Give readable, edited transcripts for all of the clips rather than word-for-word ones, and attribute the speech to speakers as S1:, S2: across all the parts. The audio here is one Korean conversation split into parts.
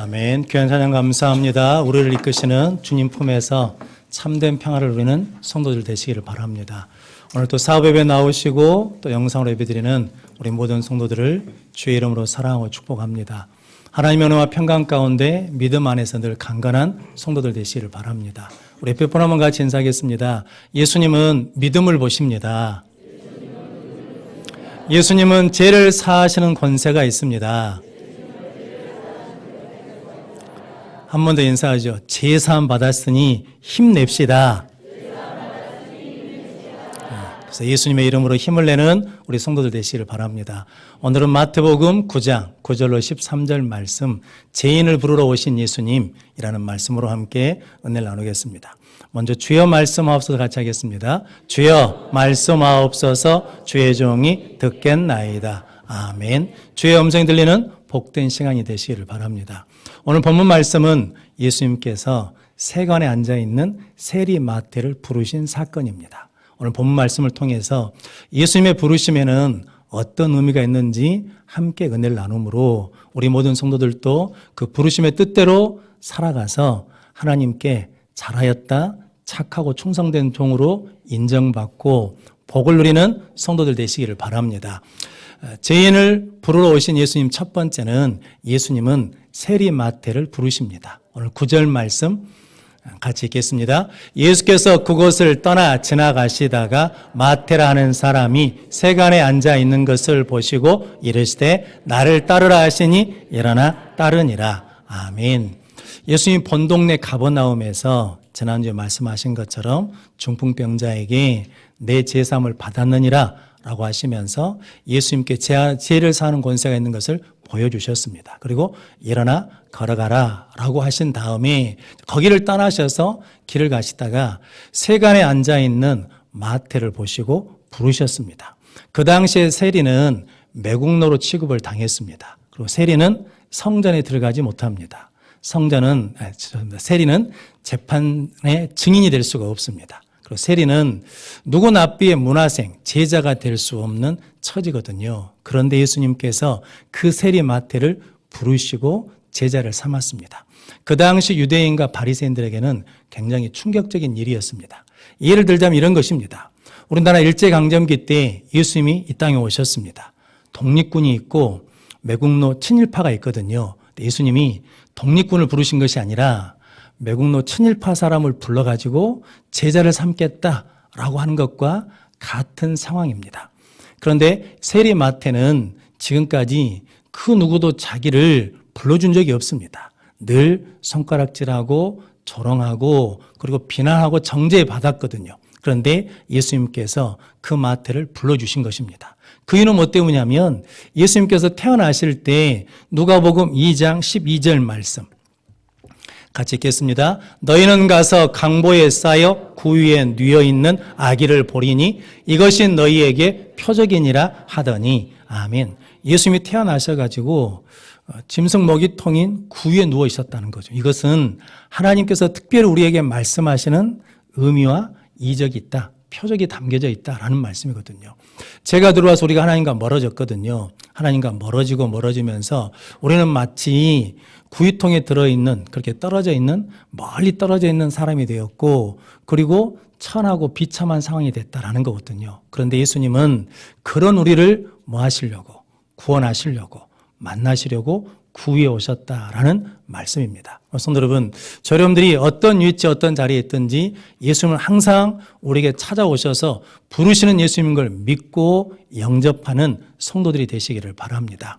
S1: 아멘. 귀한 찬양 감사합니다. 우리를 이끄시는 주님 품에서 참된 평화를 누리는 성도들 되시기를 바랍니다. 오늘 또 사업 예배 나오시고 또 영상으로 예배드리는 우리 모든 성도들을 주의 이름으로 사랑하고 축복합니다. 하나님의 은혜와 평강 가운데 믿음 안에서 늘 강건한 성도들 되시기를 바랍니다. 우리 옆에 분 한번 같이 인사하겠습니다. 예수님은 믿음을 보십니다. 예수님은 죄를 사하시는 권세가 있습니다. 한 번 더 인사하죠. 제사함 받았으니 힘냅시다. 그래서 예수님의 이름으로 힘을 내는 우리 성도들 되시기를 바랍니다. 오늘은 마태복음 9장 9절로 13절 말씀, 죄인을 부르러 오신 예수님이라는 말씀으로 함께 은혜를 나누겠습니다. 먼저 주여 말씀하옵소서 같이 하겠습니다. 주여 말씀하옵소서, 주의 종이 듣겠나이다. 아멘. 주의 음성이 들리는 복된 시간이 되시기를 바랍니다. 오늘 본문 말씀은 예수님께서 세관에 앉아있는 세리 마태를 부르신 사건입니다. 오늘 본문 말씀을 통해서 예수님의 부르심에는 어떤 의미가 있는지 함께 은혜를 나눔으로 우리 모든 성도들도 그 부르심의 뜻대로 살아가서 하나님께 잘하였다, 착하고 충성된 종으로 인정받고 복을 누리는 성도들 되시기를 바랍니다. 죄인을 부르러 오신 예수님 첫 번째는 예수님은 세리 마태를 부르십니다. 오늘 9절 말씀 같이 읽겠습니다. 예수께서 그곳을 떠나 지나가시다가 마태라 하는 사람이 세간에 앉아 있는 것을 보시고 이르시되 나를 따르라 하시니 일어나 따르니라. 아멘. 예수님 본동네 가버나움에서 지난주에 말씀하신 것처럼 중풍병자에게 내 제사함을 받았느니라 라고 하시면서 예수님께 죄를 사하는 권세가 있는 것을 보여주셨습니다. 그리고 일어나 걸어가라 라고 하신 다음에 거기를 떠나셔서 길을 가시다가 세간에 앉아있는 마태를 보시고 부르셨습니다. 그 당시에 세리는 매국노로 취급을 당했습니다. 그리고 세리는 성전에 들어가지 못합니다. 세리는 재판의 증인이 될 수가 없습니다. 그리고 세리는 누구 납비의 문화생, 제자가 될 수 없는 처지거든요. 그런데 예수님께서 그 세리 마태를 부르시고 제자를 삼았습니다. 그 당시 유대인과 바리새인들에게는 굉장히 충격적인 일이었습니다. 예를 들자면 이런 것입니다. 우리나라 일제강점기 때 예수님이 이 땅에 오셨습니다. 독립군이 있고 매국노 친일파가 있거든요. 예수님이 독립군을 부르신 것이 아니라 매국노 친일파 사람을 불러가지고 제자를 삼겠다라고 하는 것과 같은 상황입니다. 그런데 세리 마태는 지금까지 그 누구도 자기를 불러준 적이 없습니다. 늘 손가락질하고 조롱하고 그리고 비난하고 정죄받았거든요. 그런데 예수님께서 그 마태를 불러주신 것입니다. 그 이유는 뭐 때문이냐면 예수님께서 태어나실 때 누가복음 2장 12절 말씀 같이 읽겠습니다. 너희는 가서 강보에 쌓여 구유에 뉘어 있는 아기를 보리니 이것이 너희에게 표적이니라 하더니 아멘. 예수님이 태어나셔가지고 짐승 먹이통인 구유에 누워 있었다는 거죠. 이것은 하나님께서 특별히 우리에게 말씀하시는 의미와 이적이 있다, 표적이 담겨져 있다라는 말씀이거든요. 제가 들어와서 우리가 하나님과 멀어졌거든요. 하나님과 멀어지면서 우리는 마치 구유통에 들어있는, 그렇게 떨어져 있는, 멀리 떨어져 있는 사람이 되었고, 그리고 천하고 비참한 상황이 됐다라는 거거든요. 그런데 예수님은 그런 우리를 뭐 하시려고, 구원하시려고, 만나시려고 구유에 오셨다라는 말씀입니다. 성도 여러분, 저 여러분들이 어떤 위치, 어떤 자리에 있든지 예수님은 항상 우리에게 찾아오셔서 부르시는 예수님인 걸 믿고 영접하는 성도들이 되시기를 바랍니다.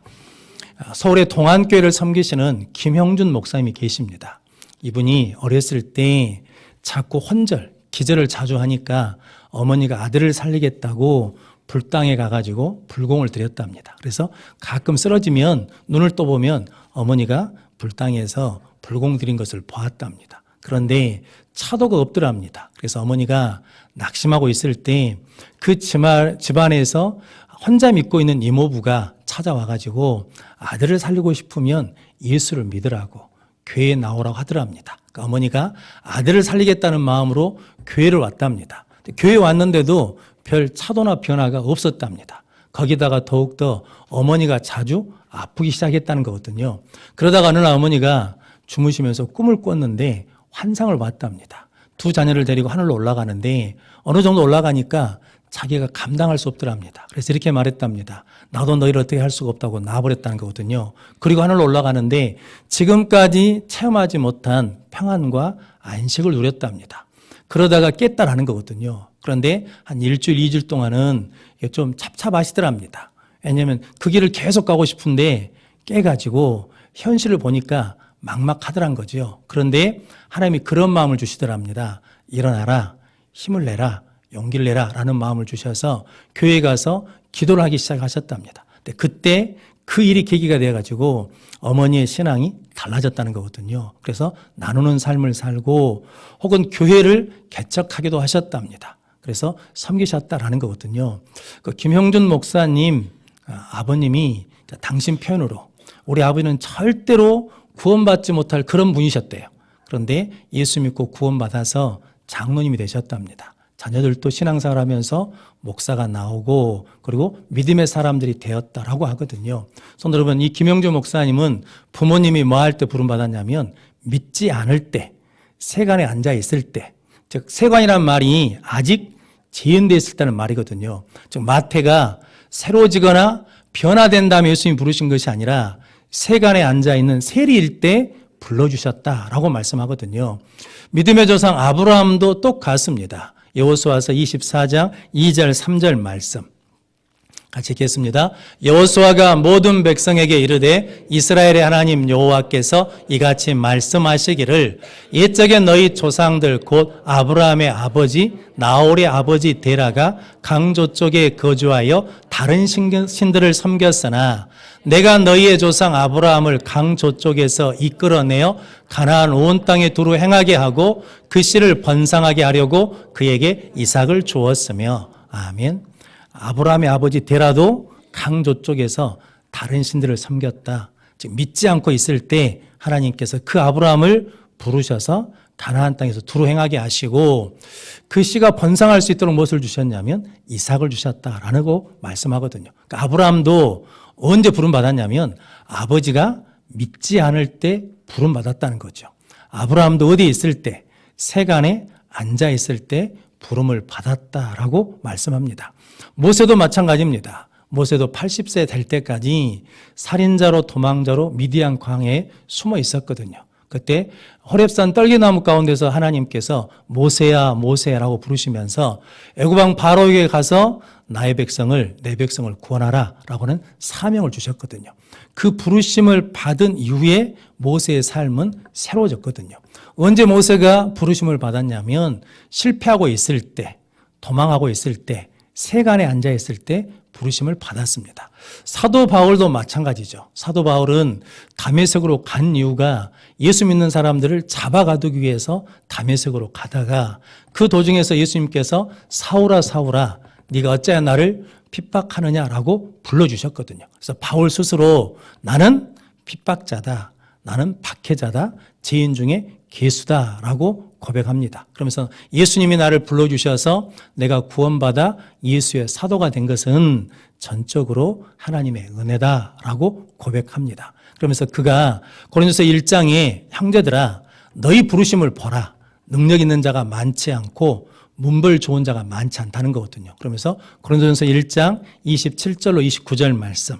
S1: 서울의 동안교회를 섬기시는 김형준 목사님이 계십니다. 이분이 어렸을 때 자꾸 혼절, 기절을 자주 하니까 어머니가 아들을 살리겠다고 불당에 가가지고 불공을 드렸답니다. 그래서 가끔 쓰러지면 눈을 떠보면 어머니가 불당에서 불공 드린 것을 보았답니다. 그런데 차도가 없더랍니다. 그래서 어머니가 낙심하고 있을 때 그 집안에서 혼자 믿고 있는 이모부가 찾아와가지고 아들을 살리고 싶으면 예수를 믿으라고 교회에 나오라고 하더랍니다. 그러니까 어머니가 아들을 살리겠다는 마음으로 교회를 왔답니다. 교회에 왔는데도 별 차도나 변화가 없었답니다. 거기다가 더욱더 어머니가 자주 아프기 시작했다는 거거든요. 그러다가 어느 날 어머니가 주무시면서 꿈을 꿨는데 환상을 봤답니다. 두 자녀를 데리고 하늘로 올라가는데 어느 정도 올라가니까 자기가 감당할 수 없더랍니다. 그래서 이렇게 말했답니다. 나도 너희를 어떻게 할 수가 없다고 놔버렸다는 거거든요. 그리고 하늘로 올라가는데 지금까지 체험하지 못한 평안과 안식을 누렸답니다. 그러다가 깼다라는 거거든요. 그런데 한 일주일, 2주일 동안은 좀 찹찹하시더랍니다. 왜냐하면 그 길을 계속 가고 싶은데 깨가지고 현실을 보니까 막막하더란 거죠. 그런데 하나님이 그런 마음을 주시더랍니다. 일어나라, 힘을 내라, 용기를 내라 라는 마음을 주셔서 교회에 가서 기도를 하기 시작하셨답니다. 근데 그때 그 일이 계기가 되어가지고 어머니의 신앙이 달라졌다는 거거든요. 그래서 나누는 삶을 살고 혹은 교회를 개척하기도 하셨답니다. 그래서 섬기셨다라는 거거든요. 그 김형준 목사님 아버님이 당신 표현으로 우리 아버지는 절대로 구원받지 못할 그런 분이셨대요. 그런데 예수 믿고 구원받아서 장로님이 되셨답니다. 자녀들도 신앙생활 하면서 목사가 나오고 그리고 믿음의 사람들이 되었다라고 하거든요. 성도 여러분, 이 김영주 목사님은 부모님이 뭐 할 때 부름받았냐면 믿지 않을 때, 세간에 앉아 있을 때, 즉 세관이란 말이 아직 재현되어 있을 때는 말이거든요. 즉 마태가 새로지거나 변화된 다음에 예수님이 부르신 것이 아니라 세간에 앉아 있는 세리일 때 불러주셨다라고 말씀하거든요. 믿음의 조상 아브라함도 똑같습니다. 여호수아서 24장 2절 3절 말씀 같이 읽겠습니다. 여호수아가 모든 백성에게 이르되 이스라엘의 하나님 여호와께서 이같이 말씀하시기를 옛적에 너희 조상들 곧 아브라함의 아버지 나홀의 아버지 데라가 강조쪽에 거주하여 다른 신들을 섬겼으나 내가 너희의 조상 아브라함을 강조쪽에서 이끌어내어 가나안 온 땅에 두루 행하게 하고 그 씨를 번성하게 하려고 그에게 이삭을 주었으며 아멘. 아브라함의 아버지 데라도 강조쪽에서 다른 신들을 섬겼다. 즉 믿지 않고 있을 때 하나님께서 그 아브라함을 부르셔서 가나안 땅에서 두루 행하게 하시고 그 씨가 번성할 수 있도록 무엇을 주셨냐면 이삭을 주셨다라는 거 말씀하거든요. 그러니까 아브라함도 언제 부름받았냐면 아버지가 믿지 않을 때 부름받았다는 거죠. 아브라함도 어디에 있을 때 세간에 앉아 있을 때 부름을 받았다라고 말씀합니다. 모세도 마찬가지입니다. 모세도 80세 될 때까지 살인자로 도망자로 미디안 광야에 숨어 있었거든요. 그때 호렙산 떨기나무 가운데서 하나님께서 모세야 모세라고 부르시면서 애굽 왕 바로에게 가서 나의 백성을 내 백성을 구원하라 라고는 사명을 주셨거든요. 그 부르심을 받은 이후에 모세의 삶은 새로워졌거든요. 언제 모세가 부르심을 받았냐면 실패하고 있을 때, 도망하고 있을 때, 세간에 앉아 있을 때 부르심을 받았습니다. 사도 바울도 마찬가지죠. 사도 바울은 다메섹으로 간 이유가 예수 믿는 사람들을 잡아가두기 위해서 다메섹으로 가다가 그 도중에서 예수님께서 사울아 사울아 네가 어찌하여 나를 핍박하느냐라고 불러주셨거든요. 그래서 바울 스스로 나는 핍박자다, 나는 박해자다, 죄인 중에 괴수다라고 고백합니다. 그러면서 예수님이 나를 불러주셔서 내가 구원받아 예수의 사도가 된 것은 전적으로 하나님의 은혜다라고 고백합니다. 그러면서 그가 고린도서 1장에 형제들아 너희 부르심을 보라. 능력 있는 자가 많지 않고 문벌 좋은 자가 많지 않다는 거거든요. 그러면서 고린도전서 1장 27절로 29절 말씀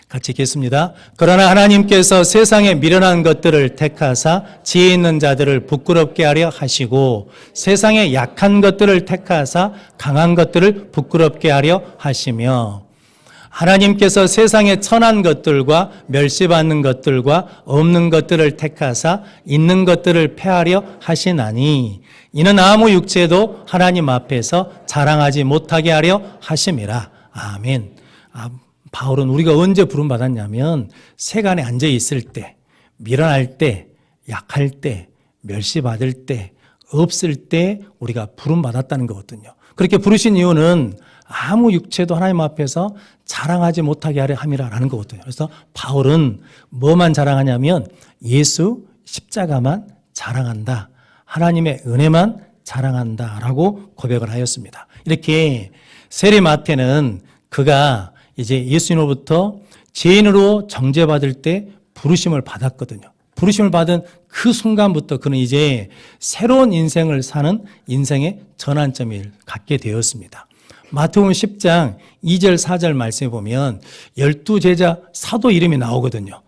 S1: 같이 읽겠습니다. 그러나 하나님께서 세상에 미련한 것들을 택하사 지혜 있는 자들을 부끄럽게 하려 하시고 세상에 약한 것들을 택하사 강한 것들을 부끄럽게 하려 하시며 하나님께서 세상에 천한 것들과 멸시받는 것들과 없는 것들을 택하사 있는 것들을 폐하려 하시나니 이는 아무 육체도 하나님 앞에서 자랑하지 못하게 하려 하심이라. 아멘. 바울은 우리가 언제 부름받았냐면 세간에 앉아 있을 때, 미련할 때, 약할 때, 멸시받을 때, 없을 때 우리가 부름받았다는 거거든요. 그렇게 부르신 이유는 아무 육체도 하나님 앞에서 자랑하지 못하게 하려 함이라는 거거든요. 그래서 바울은 뭐만 자랑하냐면 예수 십자가만 자랑한다. 하나님의 은혜만 자랑한다라고 고백을 하였습니다. 이렇게 세리 마태는 그가 이제 예수님으로부터 죄인으로 정죄받을 때 부르심을 받았거든요. 부르심을 받은 그 순간부터 그는 이제 새로운 인생을 사는 인생의 전환점을 갖게 되었습니다. 마태복음 10장 2절 4절 말씀에 보면 12제자 사도 이름이 나오거든요.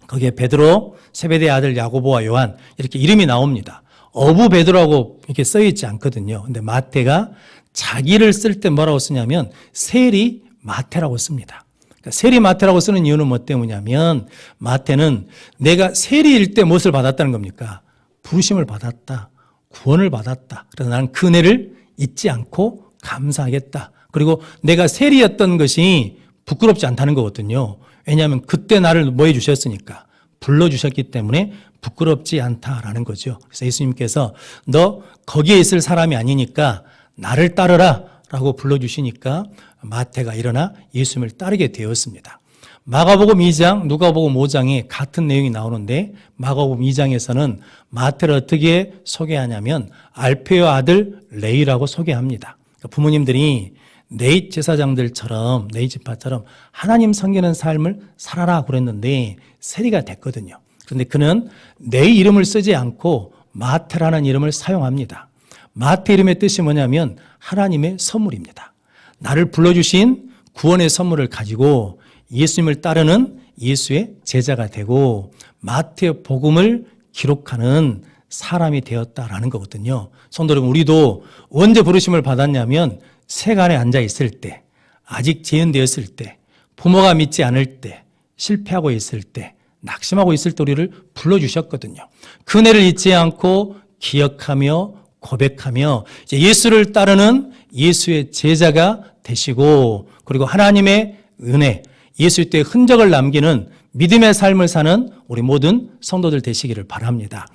S1: 거기에 베드로, 세베대의 아들 야고보와 요한 이렇게 이름이 나옵니다. 어부 베드로라고 이렇게 써 있지 않거든요. 근데 마태가 자기를 쓸 때 뭐라고 쓰냐면 세리 마태라고 씁니다. 그러니까 세리 마태라고 쓰는 이유는 뭐 때문이냐면 마태는 내가 세리일 때 무엇을 받았다는 겁니까? 부르심을 받았다. 구원을 받았다. 그래서 나는 그 은혜를 잊지 않고 감사하겠다. 그리고 내가 세리였던 것이 부끄럽지 않다는 거거든요. 왜냐하면 그때 나를 뭐 해주셨으니까 불러주셨기 때문에 부끄럽지 않다라는 거죠. 그래서 예수님께서 너 거기에 있을 사람이 아니니까 나를 따르라 라고 불러주시니까 마태가 일어나 예수님을 따르게 되었습니다. 마가복음 2장, 누가복음 5장에 같은 내용이 나오는데 마가복음 2장에서는 마태를 어떻게 소개하냐면 알페오 아들 레위라고 소개합니다. 그러니까 부모님들이 네이 제사장들처럼, 네이 지파처럼 하나님 섬기는 삶을 살아라 그랬는데 세리가 됐거든요. 그런데 그는 네이 이름을 쓰지 않고 마태라는 이름을 사용합니다. 마태 이름의 뜻이 뭐냐면 하나님의 선물입니다. 나를 불러주신 구원의 선물을 가지고 예수님을 따르는 예수의 제자가 되고 마태 복음을 기록하는 사람이 되었다라는 거거든요. 성도 여러분, 우리도 언제 부르심을 받았냐면 세간에 앉아 있을 때, 아직 재현되었을 때, 부모가 믿지 않을 때, 실패하고 있을 때, 낙심하고 있을 때 우리를 불러주셨거든요. 그 은혜를 잊지 않고 기억하며 고백하며 이제 예수를 따르는 예수의 제자가 되시고 그리고 하나님의 은혜, 예수의 때의 흔적을 남기는 믿음의 삶을 사는 우리 모든 성도들 되시기를 바랍니다.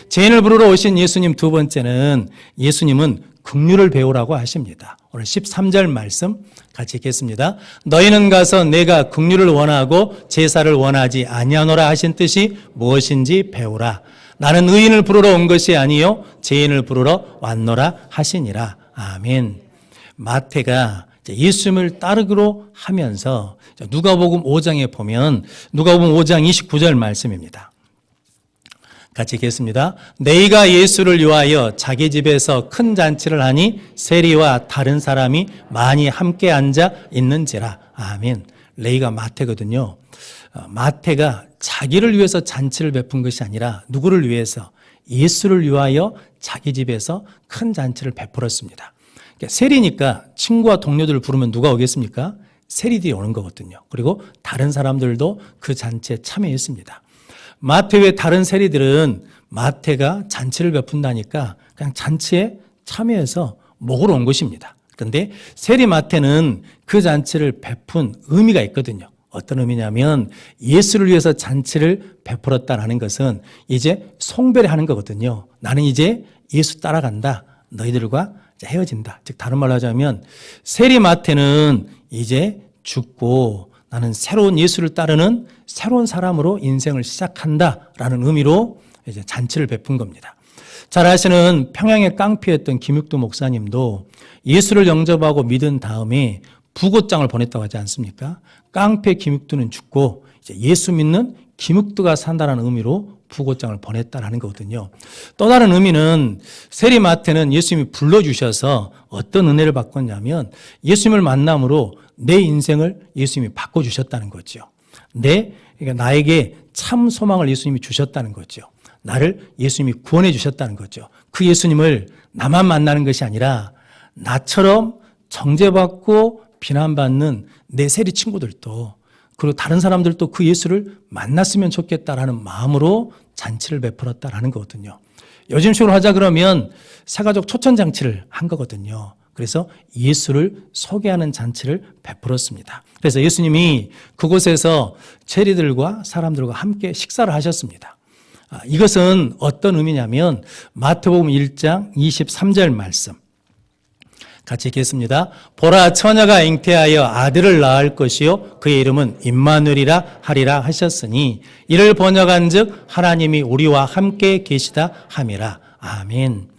S1: 죄인을 부르러 오신 예수님 두 번째는 예수님은 긍휼을 배우라고 하십니다. 오늘 13절 말씀 같이 읽겠습니다. 너희는 가서 내가 긍휼을 원하고 제사를 원하지 아니하노라 하신 뜻이 무엇인지 배우라. 나는 의인을 부르러 온 것이 아니요 죄인을 부르러 왔노라 하시니라. 아멘. 마태가 예수님을 따르기로 하면서 누가복음 5장에 보면 누가복음 5장 29절 말씀입니다. 같이 읽겠습니다. 너희가 예수를 위하여 자기 집에서 큰 잔치를 하니 세리와 다른 사람이 많이 함께 앉아 있는지라. 아멘. 레위가 마태거든요. 마태가 자기를 위해서 잔치를 베푼 것이 아니라 누구를 위해서? 예수를 위하여 자기 집에서 큰 잔치를 베풀었습니다. 그러니까 세리니까 친구와 동료들을 부르면 누가 오겠습니까? 세리들이 오는 거거든요. 그리고 다른 사람들도 그 잔치에 참여했습니다. 마태 외 다른 세리들은 마태가 잔치를 베푼다니까 그냥 잔치에 참여해서 먹으러 온 것입니다. 그런데 세리 마태는 그 잔치를 베푼 의미가 있거든요. 어떤 의미냐면 예수를 위해서 잔치를 베풀었다라는 것은 이제 송별을 하는 거거든요. 나는 이제 예수 따라간다. 너희들과 헤어진다. 즉 다른 말로 하자면 세리 마태는 이제 죽고 나는 새로운 예수를 따르는 새로운 사람으로 인생을 시작한다라는 의미로 이제 잔치를 베푼 겁니다. 잘 아시는 평양의 깡패였던 김육도 목사님도 예수를 영접하고 믿은 다음에 부고장을 보냈다고 하지 않습니까? 깡패 김육도는 죽고 이제 예수 믿는 김육도가 산다는 의미로 부고장을 보냈다라는 거거든요. 또 다른 의미는 세리 마태는 예수님이 불러주셔서 어떤 은혜를 받았냐면 예수님을 만남으로 내 인생을 예수님이 바꿔주셨다는 거죠. 그러니까 나에게 참 소망을 예수님이 주셨다는 거죠. 나를 예수님이 구원해 주셨다는 거죠. 그 예수님을 나만 만나는 것이 아니라 나처럼 정죄받고 비난받는 내 세리 친구들도 그리고 다른 사람들도 그 예수를 만났으면 좋겠다라는 마음으로 잔치를 베풀었다라는 거거든요. 요즘식으로 하자 그러면 새가족 초천잔치를 한 거거든요. 그래서 예수를 소개하는 잔치를 베풀었습니다. 그래서 예수님이 그곳에서 세리들과 사람들과 함께 식사를 하셨습니다. 이것은 어떤 의미냐면 마태복음 1장 23절 말씀 같이 읽겠습니다. 보라 처녀가 잉태하여 아들을 낳을 것이요 그의 이름은 임마누엘이라 하리라 하셨으니 이를 번역한즉 하나님이 우리와 함께 계시다 함이라. 아멘.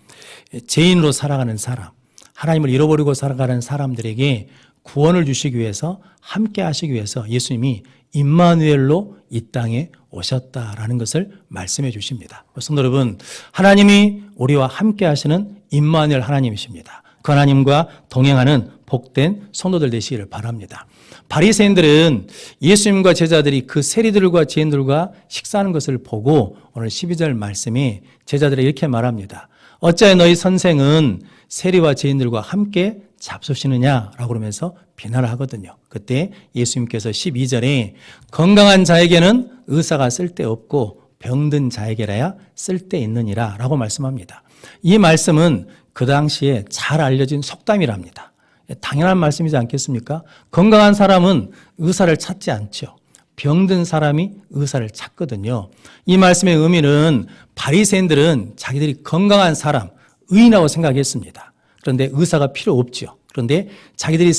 S1: 죄인으로 살아가는 사람, 하나님을 잃어버리고 살아가는 사람들에게 구원을 주시기 위해서 함께 하시기 위해서 예수님이 임마누엘로 이 땅에 오셨다라는 것을 말씀해 주십니다. 성도 여러분, 하나님이 우리와 함께 하시는 임마누엘 하나님이십니다. 그 하나님과 동행하는 복된 성도들 되시기를 바랍니다. 바리새인들은 예수님과 제자들이 그 세리들과 죄인들과 식사하는 것을 보고 오늘 12절 말씀이 제자들이 이렇게 말합니다. 어찌하여 너희 선생은 세리와 죄인들과 함께 잡수시느냐라고 그러면서 비난을 하거든요. 그때 예수님께서 12절에 건강한 자에게는 의사가 쓸데없고 병든 자에게라야 쓸데있느니라 라고 말씀합니다. 이 말씀은 그 당시에 잘 알려진 속담이랍니다. 당연한 말씀이지 않겠습니까? 건강한 사람은 의사를 찾지 않죠. 병든 사람이 의사를 찾거든요. 이 말씀의 의미는 바리새인들은 자기들이 건강한 사람, 의인이라고 생각했습니다. 그런데 의사가 필요 없죠. 그런데 자기들이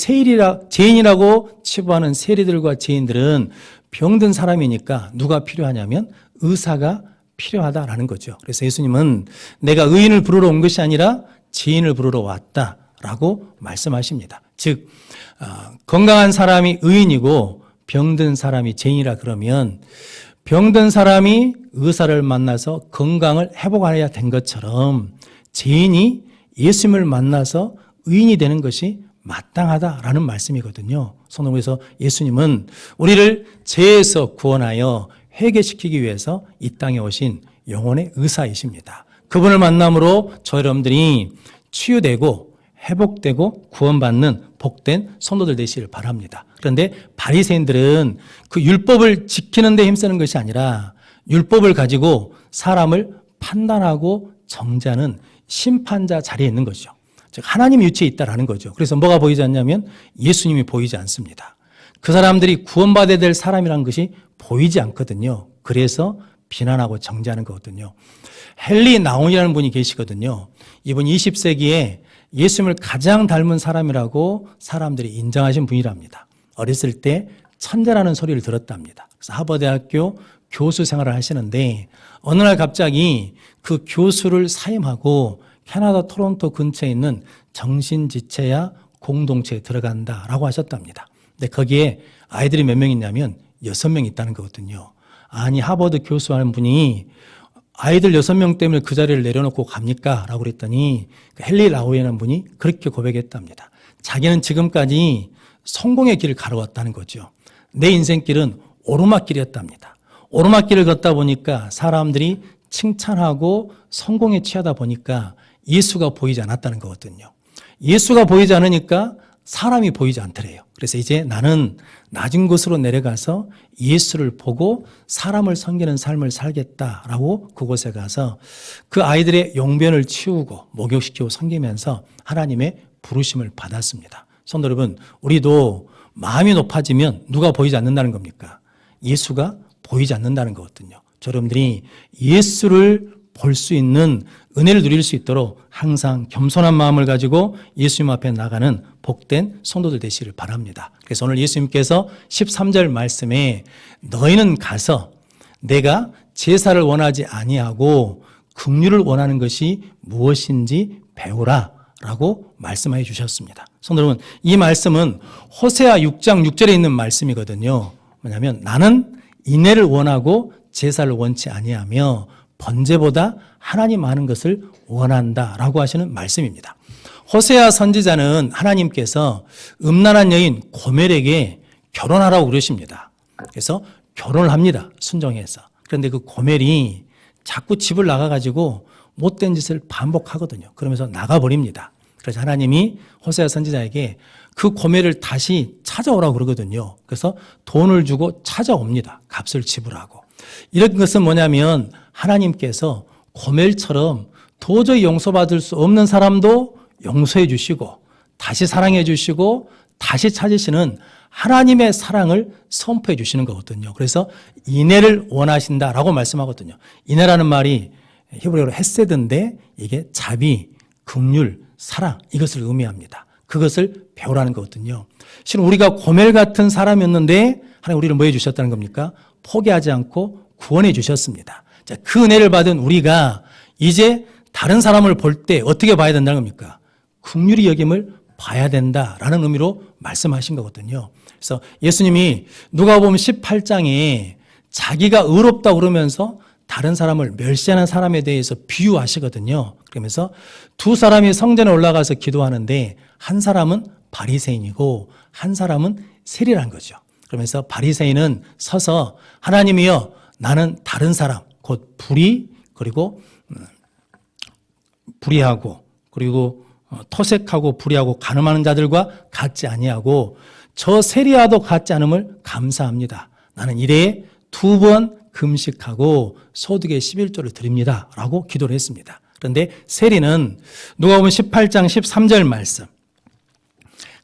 S1: 죄인이라고 치부하는 세리들과 죄인들은 병든 사람이니까 누가 필요하냐면 의사가 필요하다라는 거죠. 그래서 예수님은 내가 의인을 부르러 온 것이 아니라 죄인을 부르러 왔다라고 말씀하십니다. 즉 건강한 사람이 의인이고 병든 사람이 죄인이라 그러면 병든 사람이 의사를 만나서 건강을 회복해야 된 것처럼 죄인이 예수님을 만나서 의인이 되는 것이 마땅하다라는 말씀이거든요. 성경에서 예수님은 우리를 죄에서 구원하여 회개시키기 위해서 이 땅에 오신 영혼의 의사이십니다. 그분을 만남으로 저 여러분들이 치유되고 회복되고 구원받는 복된 성도들 되시길 바랍니다. 그런데 바리새인들은 그 율법을 지키는 데 힘쓰는 것이 아니라 율법을 가지고 사람을 판단하고 정죄하는 심판자 자리에 있는 것이죠. 즉 하나님이 위치에 있다라는 거죠. 그래서 뭐가 보이지 않냐면 예수님이 보이지 않습니다. 그 사람들이 구원받아야 될 사람이라는 것이 보이지 않거든요. 그래서 비난하고 정죄하는 거거든요. 헨리 나온이라는 분이 계시거든요. 이분 20세기에 예수님을 가장 닮은 사람이라고 사람들이 인정하신 분이랍니다. 어렸을 때 천재라는 소리를 들었답니다. 그래서 하버드대학교 교수 생활을 하시는데 어느 날 갑자기 그 교수를 사임하고 캐나다 토론토 근처에 있는 정신지체야 공동체에 들어간다라고 하셨답니다. 근데 거기에 아이들이 몇 명 있냐면 6명 있다는 거거든요. 아니 하버드 교수하는 분이 아이들 6명 때문에 그 자리를 내려놓고 갑니까? 라고 그랬더니 헨리 라우에라는 분이 그렇게 고백했답니다. 자기는 지금까지 성공의 길을 가러왔다는 거죠. 내 인생길은 오르막길이었답니다. 오르막길을 걷다 보니까 사람들이 칭찬하고 성공에 취하다 보니까 예수가 보이지 않았다는 거거든요. 예수가 보이지 않으니까 사람이 보이지 않더래요. 그래서 이제 나는 낮은 곳으로 내려가서 예수를 보고 사람을 섬기는 삶을 살겠다라고 그곳에 가서 그 아이들의 용변을 치우고 목욕시키고 섬기면서 하나님의 부르심을 받았습니다. 성도 여러분, 우리도 마음이 높아지면 누가 보이지 않는다는 겁니까? 예수가 보이지 않는다는 거거든요. 여러분들이 예수를 볼 수 있는 은혜를 누릴 수 있도록 항상 겸손한 마음을 가지고 예수님 앞에 나가는 복된 성도들 되시기를 바랍니다. 그래서 오늘 예수님께서 13절 말씀에 너희는 가서 내가 제사를 원하지 아니하고 긍휼을 원하는 것이 무엇인지 배우라 라고 말씀해 주셨습니다. 성도 여러분, 이 말씀은 호세아 6장 6절에 있는 말씀이거든요. 뭐냐면 나는 인애를 원하고 제사를 원치 아니하며 번제보다 하나님 아는 것을 원한다라고 하시는 말씀입니다. 호세아 선지자는 하나님께서 음란한 여인 고멜에게 결혼하라고 그러십니다. 그래서 결혼을 합니다. 순종해서. 그런데 그 고멜이 자꾸 집을 나가가지고 못된 짓을 반복하거든요. 그러면서 나가버립니다. 그래서 하나님이 호세아 선지자에게 그 고멜을 다시 찾아오라고 그러거든요. 그래서 돈을 주고 찾아옵니다. 값을 지불하고. 이런 것은 뭐냐면 하나님께서 고멜처럼 도저히 용서받을 수 없는 사람도 용서해 주시고 다시 사랑해 주시고 다시 찾으시는 하나님의 사랑을 선포해 주시는 거거든요. 그래서 인애를 원하신다라고 말씀하거든요. 인애라는 말이 히브리어로 헤세드인데 이게 자비, 긍휼, 사랑 이것을 의미합니다. 그것을 배우라는 거거든요. 실은 우리가 고멜 같은 사람이었는데 하나님 우리를 뭐 해주셨다는 겁니까? 포기하지 않고 구원해 주셨습니다. 자, 그 은혜를 받은 우리가 이제 다른 사람을 볼 때 어떻게 봐야 된다는 겁니까? 긍휼히 여김을 봐야 된다라는 의미로 말씀하신 거거든요. 그래서 예수님이 누가복음 18장에 자기가 의롭다고 그러면서 다른 사람을 멸시하는 사람에 대해서 비유하시거든요. 그러면서 두 사람이 성전에 올라가서 기도하는데 한 사람은 바리새인이고 한 사람은 세리라는 거죠. 그러면서 바리새인은 서서 하나님이여 나는 다른 사람 곧 불의하고 그리고 토색하고 불의하고 간음하는 자들과 같지 아니하고 저 세리와도 같지 않음을 감사합니다. 나는 일에 2번 금식하고 소득의 11조를 드립니다. 라고 기도를 했습니다. 그런데 세리는 누가복음 18장 13절 말씀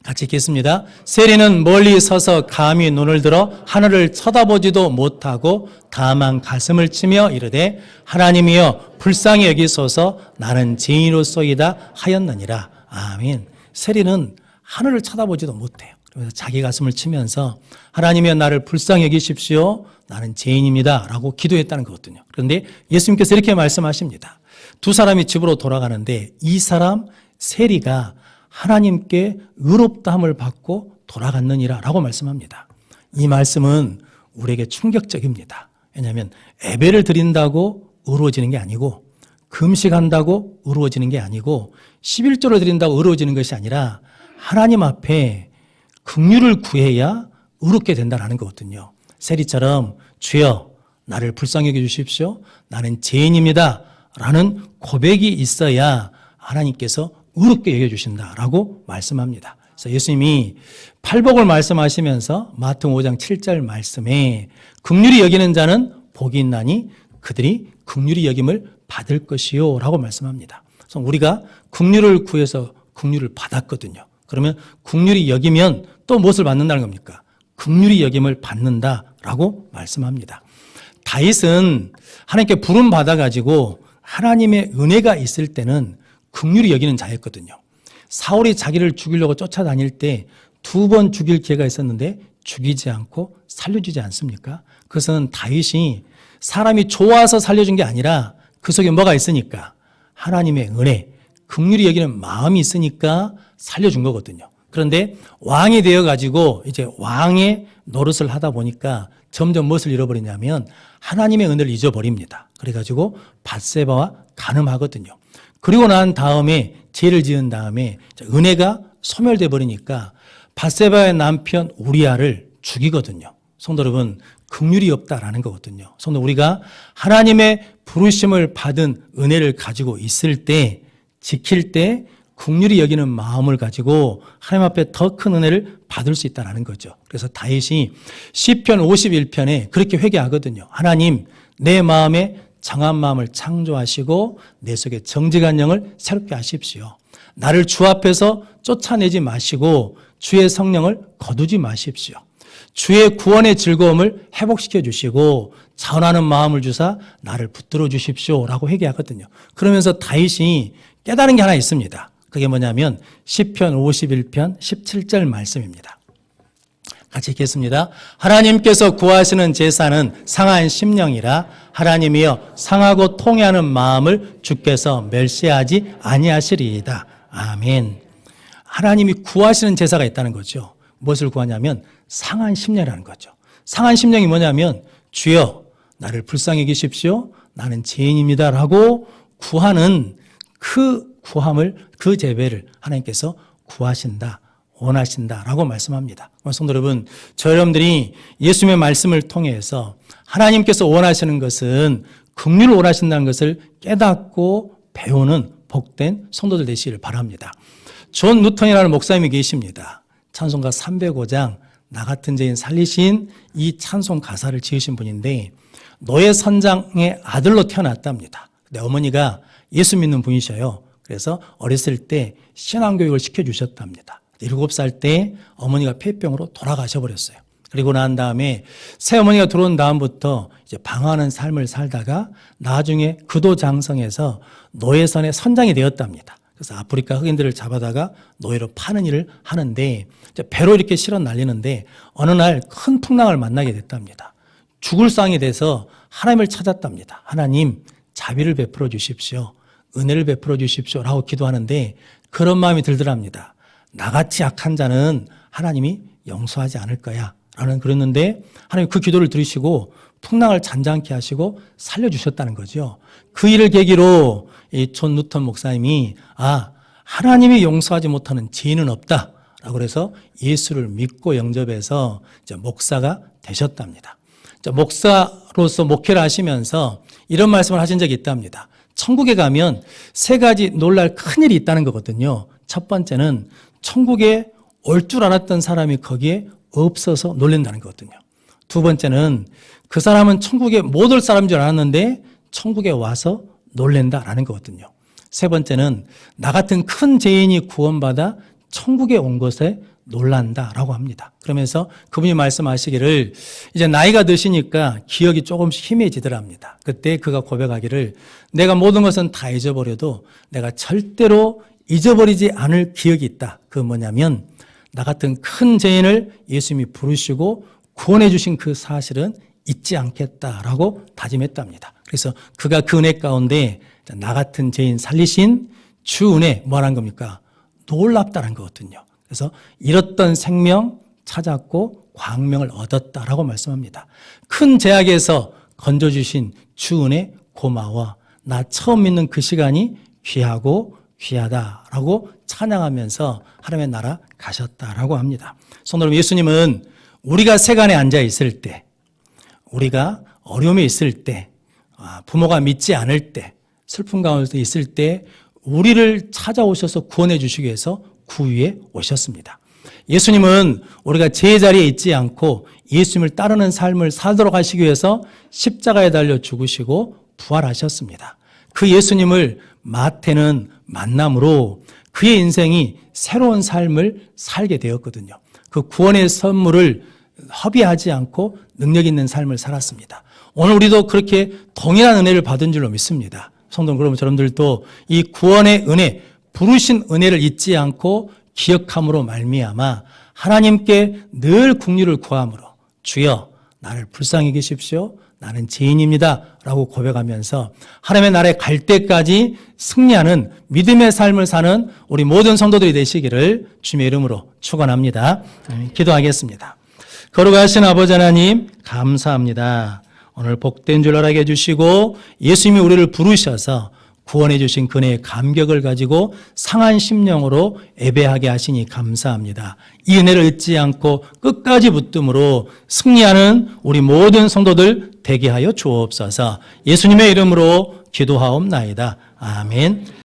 S1: 같이 읽겠습니다. 세리는 멀리 서서 감히 눈을 들어 하늘을 쳐다보지도 못하고 다만 가슴을 치며 이르되 하나님이여 불쌍히 여기소서 나는 죄인으로소이다 하였느니라. 아멘. 세리는 하늘을 쳐다보지도 못해요. 그래서 자기 가슴을 치면서 하나님이여 나를 불쌍히 여기십시오. 나는 죄인입니다. 라고 기도했다는 거거든요. 그런데 예수님께서 이렇게 말씀하십니다. 두 사람이 집으로 돌아가는데 이 사람 세리가 하나님께 의롭다함을 받고 돌아갔느니라 라고 말씀합니다. 이 말씀은 우리에게 충격적입니다. 왜냐하면 예배를 드린다고 의로워지는 게 아니고 금식한다고 의로워지는 게 아니고 11조를 드린다고 의로워지는 것이 아니라 하나님 앞에 긍휼을 구해야 의롭게 된다는 거거든요. 세리처럼 주여 나를 불쌍히 여겨 주십시오. 나는 죄인입니다. 라는 고백이 있어야 하나님께서 의롭게 여겨주신다라고 말씀합니다. 그래서 예수님이 팔복을 말씀하시면서 마태복음 5장 7절 말씀에 긍휼히 여기는 자는 복이 있나니 그들이 긍휼히 여김을 받을 것이요 라고 말씀합니다. 그래서 우리가 긍휼을 구해서 긍휼을 받았거든요. 그러면 긍휼히 여기면 또 무엇을 받는다는 겁니까? 긍휼히 여김을 받는다라고 말씀합니다. 다윗은 하나님께 부름 받아가지고 하나님의 은혜가 있을 때는 긍휼히 여기는 자였거든요. 사울이 자기를 죽이려고 쫓아다닐 때 2번 죽일 기회가 있었는데 죽이지 않고 살려주지 않습니까? 그것은 다윗이 사람이 좋아서 살려준 게 아니라 그 속에 뭐가 있으니까 하나님의 은혜, 긍휼히 여기는 마음이 있으니까 살려준 거거든요. 그런데 왕이 되어가지고 이제 왕의 노릇을 하다 보니까 점점 무엇을 잃어버리냐면 하나님의 은혜를 잊어버립니다. 그래가지고 밧세바와 간음하거든요. 그리고 난 다음에 죄를 지은 다음에 은혜가 소멸돼 버리니까 밧세바의 남편 우리아를 죽이거든요. 성도 여러분, 긍휼이 없다라는 거거든요. 성도 우리가 하나님의 부르심을 받은 은혜를 가지고 있을 때, 지킬 때 긍휼히 여기는 마음을 가지고 하나님 앞에 더 큰 은혜를 받을 수 있다는 거죠. 그래서 다윗이 시편 51편에 그렇게 회개하거든요. 하나님, 내 마음에 정한 마음을 창조하시고 내 속에 정직한 영을 새롭게 하십시오. 나를 주 앞에서 쫓아내지 마시고 주의 성령을 거두지 마십시오. 주의 구원의 즐거움을 회복시켜 주시고 자원하는 마음을 주사 나를 붙들어 주십시오 라고 회개하거든요. 그러면서 다윗이 깨달은 게 하나 있습니다. 그게 뭐냐면 시편 51편 17절 말씀입니다. 같이 읽겠습니다. 하나님께서 구하시는 제사는 상한 심령이라 하나님이여 상하고 통회하는 마음을 주께서 멸시하지 아니하시리이다. 아멘. 하나님이 구하시는 제사가 있다는 거죠. 무엇을 구하냐면 상한 심령이라는 거죠. 상한 심령이 뭐냐면 주여 나를 불쌍히 여기십시오. 나는 죄인입니다. 라고 구하는 그 구함을, 그 제배를 하나님께서 구하신다. 원하신다라고 말씀합니다. 성도 여러분, 저 여러분들이 예수님의 말씀을 통해서 하나님께서 원하시는 것은 긍휼을 원하신다는 것을 깨닫고 배우는 복된 성도들 되시기를 바랍니다. 존 누턴이라는 목사님이 계십니다. 찬송가 305장 나 같은 죄인 살리신 이 찬송 가사를 지으신 분인데 노예 선장의 아들로 태어났답니다. 근데 어머니가 예수 믿는 분이셔요. 그래서 어렸을 때 신앙교육을 시켜주셨답니다. 7살 때 어머니가 폐병으로 돌아가셔 버렸어요. 그리고 난 다음에 새어머니가 들어온 다음부터 이제 방황하는 삶을 살다가 나중에 그도장성에서 노예선의 선장이 되었답니다. 그래서 아프리카 흑인들을 잡아다가 노예로 파는 일을 하는데 배로 이렇게 실어 날리는데 어느 날 큰 풍랑을 만나게 됐답니다. 죽을 상이 돼서 하나님을 찾았답니다. 하나님 자비를 베풀어 주십시오. 은혜를 베풀어 주십시오 라고 기도하는데 그런 마음이 들더랍니다. 나같이 약한 자는 하나님이 용서하지 않을 거야 라는 그랬는데 하나님 그 기도를 들으시고 풍랑을 잔잔케 하시고 살려주셨다는 거죠. 그 일을 계기로 이 존 누턴 목사님이 하나님이 용서하지 못하는 죄인은 없다 라고 그래서 예수를 믿고 영접해서 이제 목사가 되셨답니다. 목사로서 목회를 하시면서 이런 말씀을 하신 적이 있답니다. 천국에 가면 세 가지 놀랄 큰일이 있다는 거거든요. 첫 번째는 천국에 올 줄 알았던 사람이 거기에 없어서 놀란다는 거거든요. 두 번째는 그 사람은 천국에 못 올 사람인 줄 알았는데 천국에 와서 놀란다라는 거거든요. 세 번째는 나 같은 큰 죄인이 구원받아 천국에 온 것에 놀란다라고 합니다. 그러면서 그분이 말씀하시기를 이제 나이가 드시니까 기억이 조금씩 희미해지더랍니다. 그때 그가 고백하기를 내가 모든 것은 다 잊어버려도 내가 절대로 잊어버리지 않을 기억이 있다. 그 뭐냐면 나 같은 큰 죄인을 예수님이 부르시고 구원해 주신 그 사실은 잊지 않겠다라고 다짐했답니다. 그래서 그가 그 은혜 가운데 나 같은 죄인 살리신 주 은혜 뭐라는 겁니까? 놀랍다는 거거든요. 그래서 잃었던 생명 찾았고 광명을 얻었다라고 말씀합니다. 큰 제약에서 건져주신 주 은혜 고마워. 나 처음 믿는 그 시간이 귀하고 귀하다라고 찬양하면서 하나님의 나라 가셨다라고 합니다. 성도 예수님은 우리가 세간에 앉아 있을 때, 우리가 어려움에 있을 때, 부모가 믿지 않을 때, 슬픔 가운데 있을 때 우리를 찾아오셔서 구원해 주시기 위해서 구유에 오셨습니다. 예수님은 우리가 제자리에 있지 않고 예수님을 따르는 삶을 살도록 하시기 위해서 십자가에 달려 죽으시고 부활하셨습니다. 그 예수님을 마태는 만남으로 그의 인생이 새로운 삶을 살게 되었거든요. 그 구원의 선물을 허비하지 않고 능력 있는 삶을 살았습니다. 오늘 우리도 그렇게 동일한 은혜를 받은 줄로 믿습니다. 성도 여러분들도 이 구원의 은혜, 부르신 은혜를 잊지 않고 기억함으로 말미암아 하나님께 늘 긍휼을 구함으로 주여 나를 불쌍히 여기십시오. 나는 죄인입니다. 라고 고백하면서 하나님의 나라에 갈 때까지 승리하는 믿음의 삶을 사는 우리 모든 성도들이 되시기를 주님의 이름으로 축원합니다. 기도하겠습니다. 거룩하신 아버지 하나님 감사합니다. 오늘 복된 줄 알게 해주시고 예수님이 우리를 부르셔서 구원해 주신 그네의 감격을 가지고 상한 심령으로 예배하게 하시니 감사합니다. 이 은혜를 잊지 않고 끝까지 붙듦으로 승리하는 우리 모든 성도들 되게 하여 주옵소서. 예수님의 이름으로 기도하옵나이다. 아멘.